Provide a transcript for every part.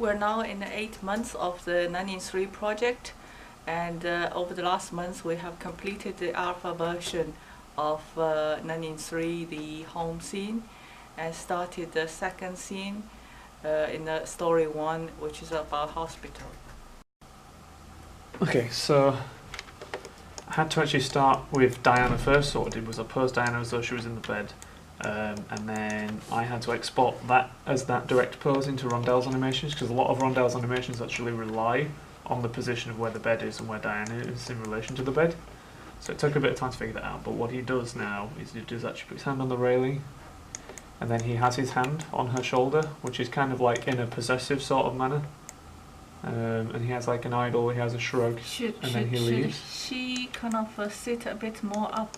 we're now in the 8th month of the Nanny 3 project, and over the last month we have completed the alpha version of Nanny 3, the home scene, and started the second scene in the story 1, which is about hospital. Okay, so I had to actually start with Diana first. So what I did was I posed Diana as though she was in the bed, and then I had to export that as that direct pose into Rondell's animations, because a lot of Rondell's animations actually rely on the position of where the bed is and where Diana is in relation to the bed. So it took a bit of time to figure that out, but what he does now is he does actually put his hand on the railing, and then he has his hand on her shoulder, which is kind of like in a possessive sort of manner. And he has like an idle, he has a shrug, and then he leaves. Should she kind of sit a bit more up?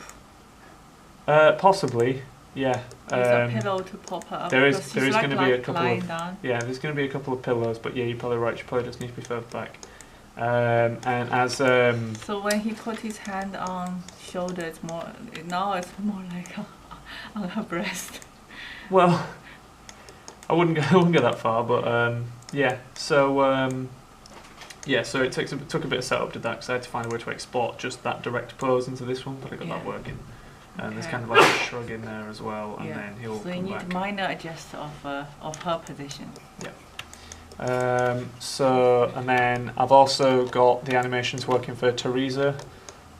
Possibly, yeah. There's a pillow to pop her up. There is going to be a couple of down. Yeah, there's going to be a couple of pillows, but yeah, you're probably right. She probably just needs to be further back. And as so when he put his hand on shoulder, it's more like on her breast. Well, I wouldn't go that far, but yeah. So so it took a bit of setup to that, because I had to find a way to export just that direct pose into this one, but I got that working. And there's kind of like a shrug in there as well, and then he'll come back. So you need minor adjust of her position. Yeah. And then I've also got the animations working for Teresa,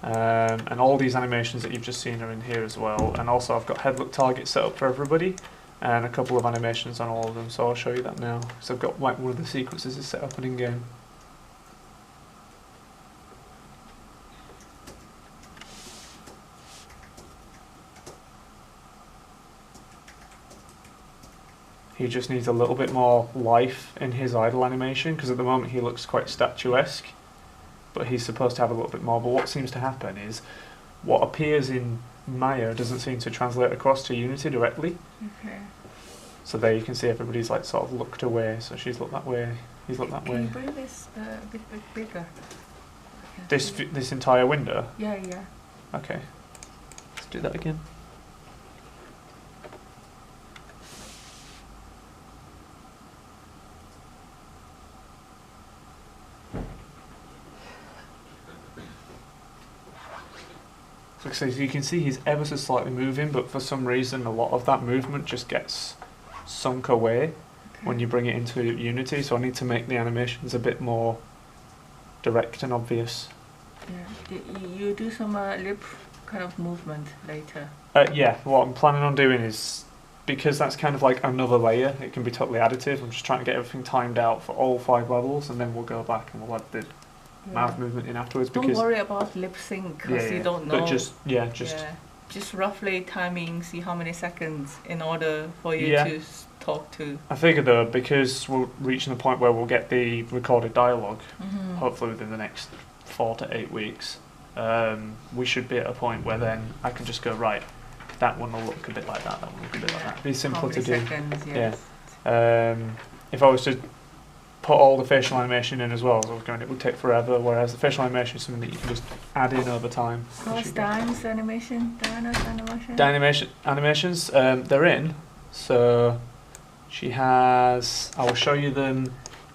and all these animations that you've just seen are in here as well. And also I've got head look target set up for everybody, and a couple of animations on all of them. So I'll show you that now. So I've got like one of the sequences is set up and in game. He just needs a little bit more life in his idle animation, because at the moment he looks quite statuesque, but he's supposed to have a little bit more. But what seems to happen is what appears in Maya doesn't seem to translate across to Unity directly. Okay. So there you can see everybody's like sort of looked away, so she's looked that way, he's looked that way. Can you bring this a bit bigger? This entire window? Yeah. Okay. Let's do that again. So you can see he's ever so slightly moving, but for some reason a lot of that movement just gets sunk away when you bring it into Unity, so I need to make the animations a bit more direct and obvious. Yeah. You do some lip kind of movement later? Yeah, what I'm planning on doing is, because that's kind of like another layer, it can be totally additive. I'm just trying to get everything timed out for all 5 levels, and then we'll go back and we'll add the mouth movement in afterwards. Don't worry about lip sync, because you don't know. But just roughly timing, see how many seconds in order for you to talk to. I figured though, because we're reaching the point where we'll get the recorded dialogue, hopefully within the next 4 to 8 weeks, we should be at a point where then I can just go, right, that one will look a bit like that, one will look a bit like that. It'd be simpler to do. Seconds, If I was to put all the facial animation in as well, as I was going, it would take forever, whereas the facial animation is something that you can just add in over time. What's Diana's animation? Animations, they're in, so she has, I will show you them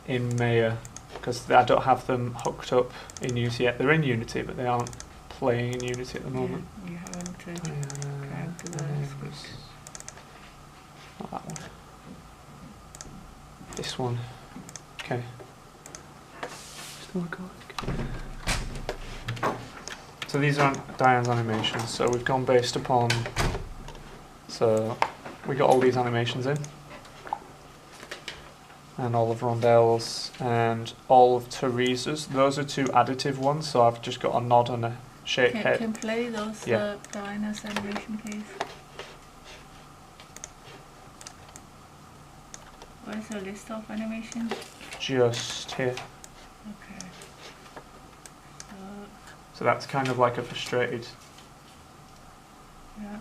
in Maya, because I don't have them hooked up in Unity yet. They're in Unity, but they aren't playing in Unity at the moment. Yeah, you haven't tried to the script. Not that one. This one. Okay. Still recording. So these are Diane's animations. So we've gone based upon. So we got all these animations in, and all of Rondell's and all of Teresa's. Those are 2 additive ones. So I've just got a nod and a shake head. Can play those Diana's animation, please. Where's the list of animations? Just here. Okay. So that's kind of like a frustrated. Yeah.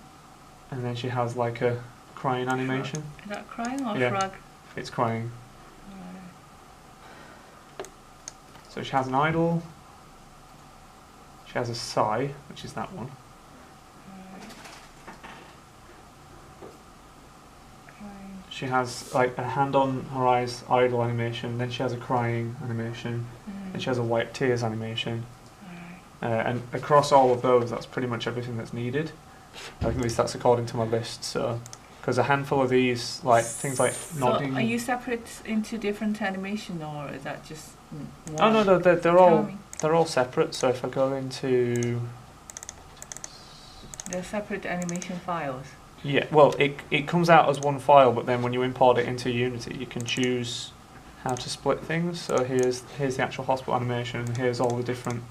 And then she has like a crying animation. Is that crying or shrug? It's crying. So she has an idle. She has a sigh, which is that one. She has like a hand on her eyes idle animation, then she has a crying animation, and she has a white tears animation. And across all of those, that's pretty much everything that's needed. At least that's according to my list. So, because a handful of these, like things like nodding. So are you separate into different animation, or is that just one? Oh no, they're all separate. So if I go into, They're separate animation files. yeah, well, it comes out as one file, but then when you import it into Unity, you can choose how to split things. So here's the actual hospital animation, and here's all the different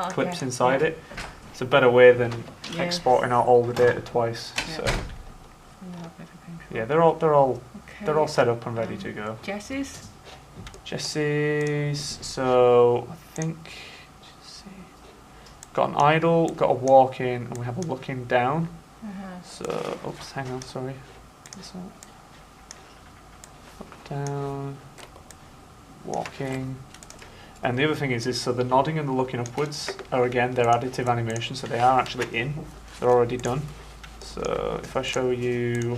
clips inside it. It's a better way than exporting out all the data twice. Yeah. So yeah, they're all set up and ready to go. Jessie's? Jessie's, so I think got an idle, got a walk in, and we have a looking down. So, oops, hang on, sorry. Up, down, walking. And the other thing is so the nodding and the looking upwards are again, they're additive animations, so they are actually in. They're already done. So if I show you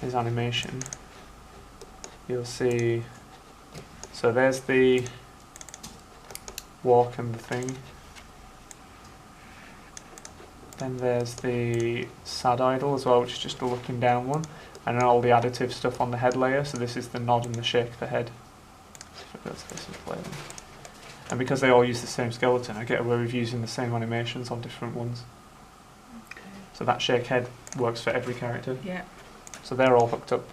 his animation, you'll see, so there's the walk and the thing. Then there's the sad idle as well, which is just the looking down one. And then all the additive stuff on the head layer, so this is the nod and the shake the head. If I go to this and play them. And because they all use the same skeleton, I get away with using the same animations on different ones. Okay. So that shake head works for every character. Yeah. So they're all hooked up